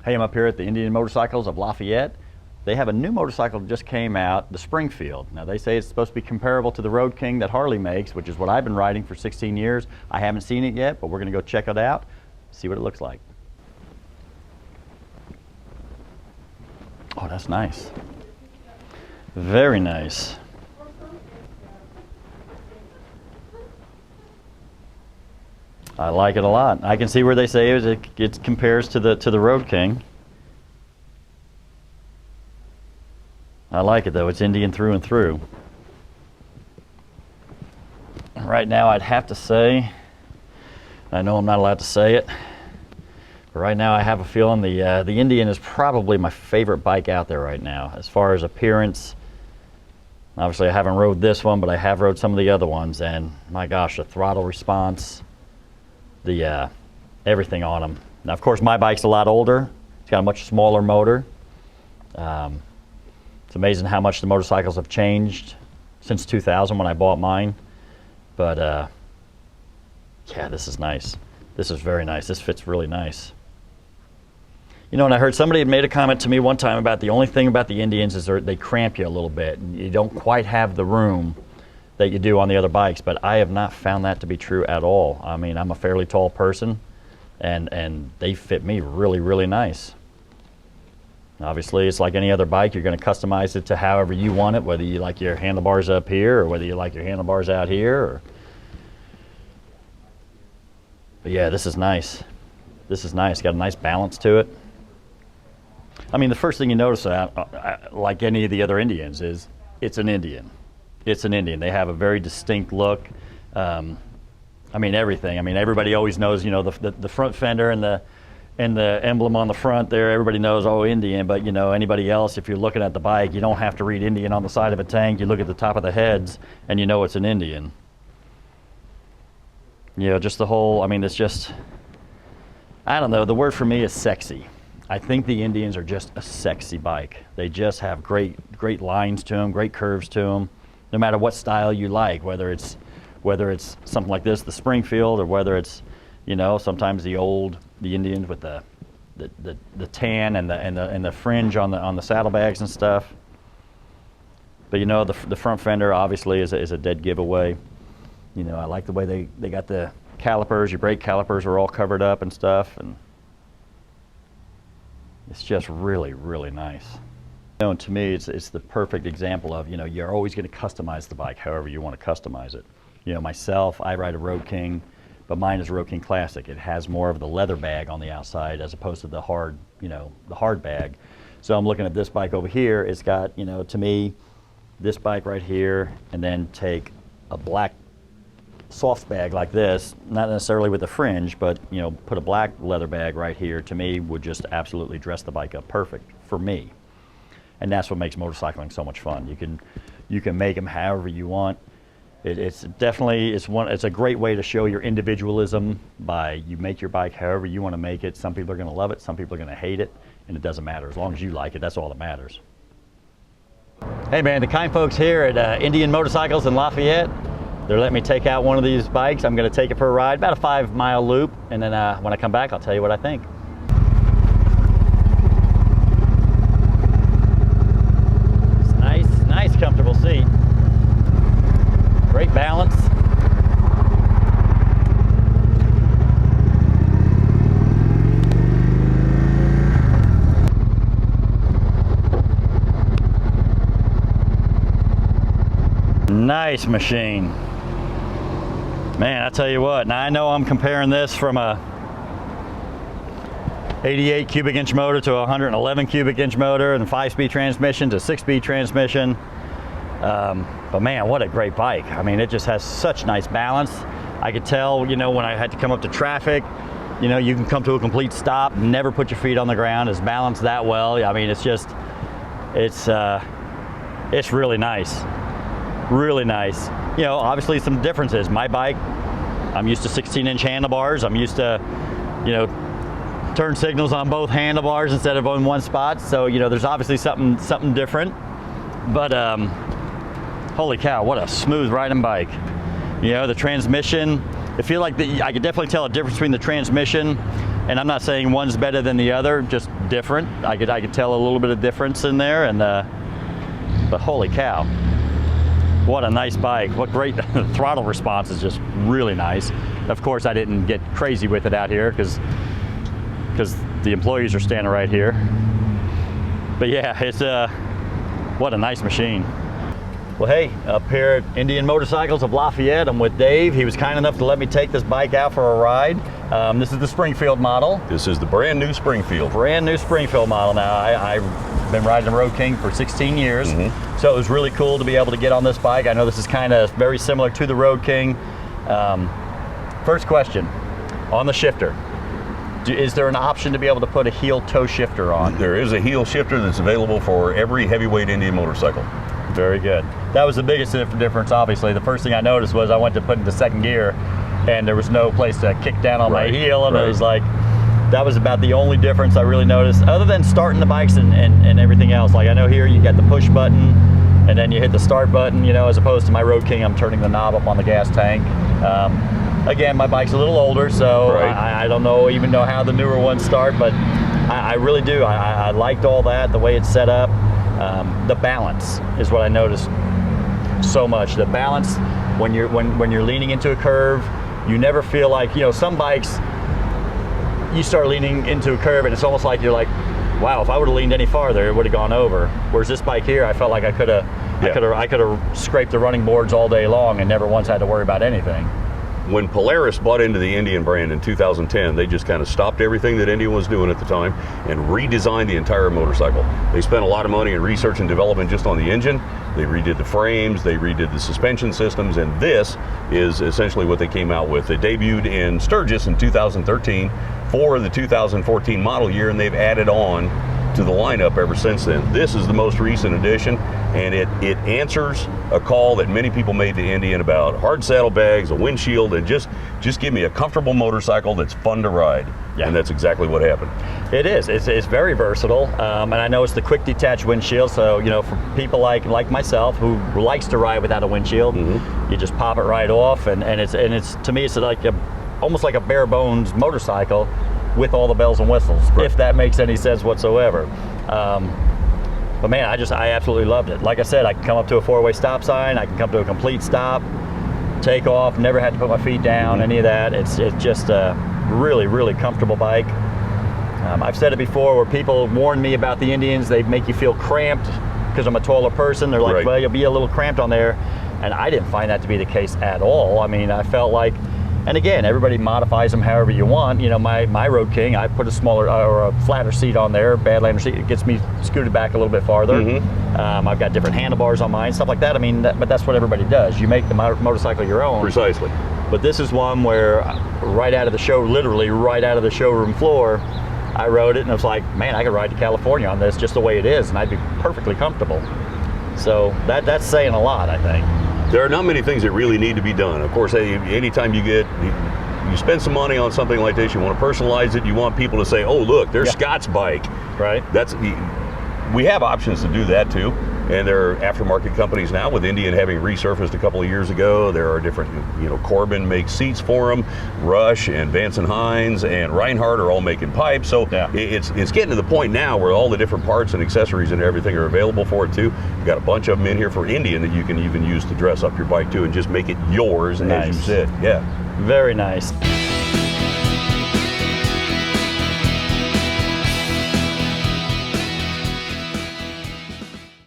Hey, I'm up here at the Indian Motorcycles of Lafayette. They have a new motorcycle that just came out, the Springfield. Now they say it's supposed to be comparable to the Road King that Harley makes, which is what I've been riding for 16 years. I haven't seen it yet, but we're gonna go check it out, see what it looks like. Oh, that's nice. Very nice. I like it a lot. I can see where they say it compares to the Road King. I like it though. It's Indian through and through. Right now, I'd have to say, I know I'm not allowed to say it, but right now I have a feeling the Indian is probably my favorite bike out there right now as far as appearance. Obviously, I haven't rode this one, but I have rode some of the other ones, and my gosh, the throttle response, the everything on them. Now, of course, my bike's a lot older. It's got a much smaller motor. It's amazing how much the motorcycles have changed since 2000 when I bought mine. But yeah, this is nice. This is very nice. This fits really nice. You know, and I heard somebody had made a comment to me one time about the only thing about the Indians is they cramp you a little bit. And you don't quite have the room that you do on the other bikes, but I have not found that to be true at all. I mean, I'm a fairly tall person, and they fit me really, really nice. Obviously, it's like any other bike. You're going to customize it to however you want it, whether you like your handlebars up here or whether you like your handlebars out here. But yeah, this is nice. This is nice. Got a nice balance to it. I mean, the first thing you notice, like any of the other Indians, is it's an Indian. It's an Indian. They have a very distinct look. I mean, everything. I mean, everybody always knows, you know, the front fender and the emblem on the front there. Everybody knows, oh, Indian. But you know, anybody else, if you're looking at the bike, you don't have to read Indian on the side of a tank. You look at the top of the heads, and you know it's an Indian. You know, just the whole. I mean, it's just. I don't know. The word for me is sexy. I think the Indians are just a sexy bike. They just have great lines to them, great curves to them. No matter what style you like, whether it's something like this, the Springfield, or whether it's, you know, sometimes the Indians with the tan and the fringe on the saddlebags and stuff. But you know, the front fender obviously is a dead giveaway. You know, I like the way they got the calipers. Your brake calipers are all covered up and stuff, and it's just really, really nice. You know, and to me, it's the perfect example of, you know, you're always going to customize the bike however you want to customize it. You know, myself, I ride a Road King, but mine is a Road King Classic. It has more of the leather bag on the outside as opposed to the hard, you know, the hard bag. So I'm looking at this bike over here. It's got, you know, to me, this bike right here, and then take a black soft bag like this, not necessarily with the fringe, but, you know, put a black leather bag right here, to me would just absolutely dress the bike up perfect for me. And that's what makes motorcycling so much fun. You can make them however you want. It's definitely, it's a great way to show your individualism by you make your bike however you want to make it. Some people are going to love it, some people are going to hate it, and it doesn't matter. As long as you like it, that's all that matters. Hey man, the kind folks here at Indian Motorcycles in Lafayette, they're letting me take out one of these bikes. I'm going to take it for a ride, about a 5-mile loop, and then when I come back, I'll tell you what I think. Nice comfortable seat. Great balance. Nice machine. Man, I tell you what, now I know I'm comparing this from a 88 cubic inch motor to a 111 cubic inch motor, and 5-speed transmission to 6-speed transmission. But man, what a great bike. I mean, it just has such nice balance. I could tell, you know, when I had to come up to traffic, you know, you can come to a complete stop, never put your feet on the ground. It's balanced that well. I mean, it's just, it's really nice. Really nice. You know, obviously some differences. My bike, I'm used to 16-inch handlebars. I'm used to, you know, turn signals on both handlebars instead of on one spot. So, you know, there's obviously something different. But holy cow, what a smooth riding bike. You know, the transmission, I feel like I could definitely tell a difference between the transmission And I'm not saying one's better than the other, just different. I could tell a little bit of difference in there, and but holy cow, what a nice bike. What great throttle response is just really nice. Of course, I didn't get crazy with it out here because the employees are standing right here. But yeah, it's what a nice machine. Well, hey, up here at Indian Motorcycles of Lafayette, I'm with Dave. He was kind enough to let me take this bike out for a ride. This is the Springfield model. This is the brand new Springfield. Brand new Springfield model. Now, I've been riding the Road King for 16 years, so it was really cool to be able to get on this bike. I know this is kind of very similar to the Road King. First question, on the shifter. Is there an option to be able to put a heel toe shifter on? There is a heel shifter that's available for every heavyweight Indian motorcycle. Very good. That was the biggest difference, obviously. The first thing I noticed was I went to put into second gear and there was no place to kick down on my heel, and it was like, that was about the only difference I really noticed, other than starting the bikes and everything else. Like I know here you got the push button and then you hit the start button, you know, as opposed to my Road King, I'm turning the knob up on the gas tank. Again, my bike's a little older, so I don't even know how the newer ones start, but I really do. I liked all that, the way it's set up. The balance is what I noticed so much. The balance when you're leaning into a curve, you never feel like, you know, some bikes you start leaning into a curve and it's almost like you're like, wow, if I would have leaned any farther, it would have gone over. Whereas this bike here, I felt like I could have scraped the running boards all day long and never once had to worry about anything. When Polaris bought into the Indian brand in 2010, they just kind of stopped everything that Indian was doing at the time and redesigned the entire motorcycle. They spent a lot of money in research and development just on the engine. They redid the frames, they redid the suspension systems, and this is essentially what they came out with. They debuted in Sturgis in 2013 for the 2014 model year, and they've added on to the lineup ever since then. This is the most recent addition, and it answers a call that many people made to Indian about hard saddlebags, a windshield, and just give me a comfortable motorcycle that's fun to ride. Yeah. And that's exactly what happened. It is. It's very versatile, and I know it's the quick detach windshield. So you know, for people like myself who likes to ride without a windshield, you just pop it right off, and it's to me it's like almost like a bare bones motorcycle with all the bells and whistles, if that makes any sense whatsoever. But man, I absolutely loved it. Like I said, I can come up to a four-way stop sign, I can come to a complete stop, take off, never had to put my feet down, any of that. It's just a really, really comfortable bike. I've said it before, where people warn me about the Indians, they make you feel cramped because I'm a taller person. They're like, well, you'll be a little cramped on there. And I didn't find that to be the case at all. I mean, I felt like, and again, everybody modifies them however you want. You know, my Road King, I put a smaller or a flatter seat on there, Badlander seat. It gets me scooted back a little bit farther. I've got different handlebars on mine, stuff like that. I mean, but that's what everybody does. You make the motorcycle your own. Precisely. But this is one where right out of the show, literally right out of the showroom floor, I rode it and it was like, man, I could ride to California on this just the way it is, and I'd be perfectly comfortable. So that's saying a lot, I think. There are not many things that really need to be done. Of course, anytime you spend some money on something like this, you want to personalize it, you want people to say, oh, look, there's Scott's bike. Right. We have options to do that too. And there are aftermarket companies now, with Indian having resurfaced a couple of years ago. There are different, you know, Corbin makes seats for them, Rush and Vance and Hines and Reinhardt are all making pipes. So it's getting to the point now where all the different parts and accessories and everything are available for it too. We've got a bunch of them in here for Indian that you can even use to dress up your bike too and just make it yours, as you said. Yeah. Very nice.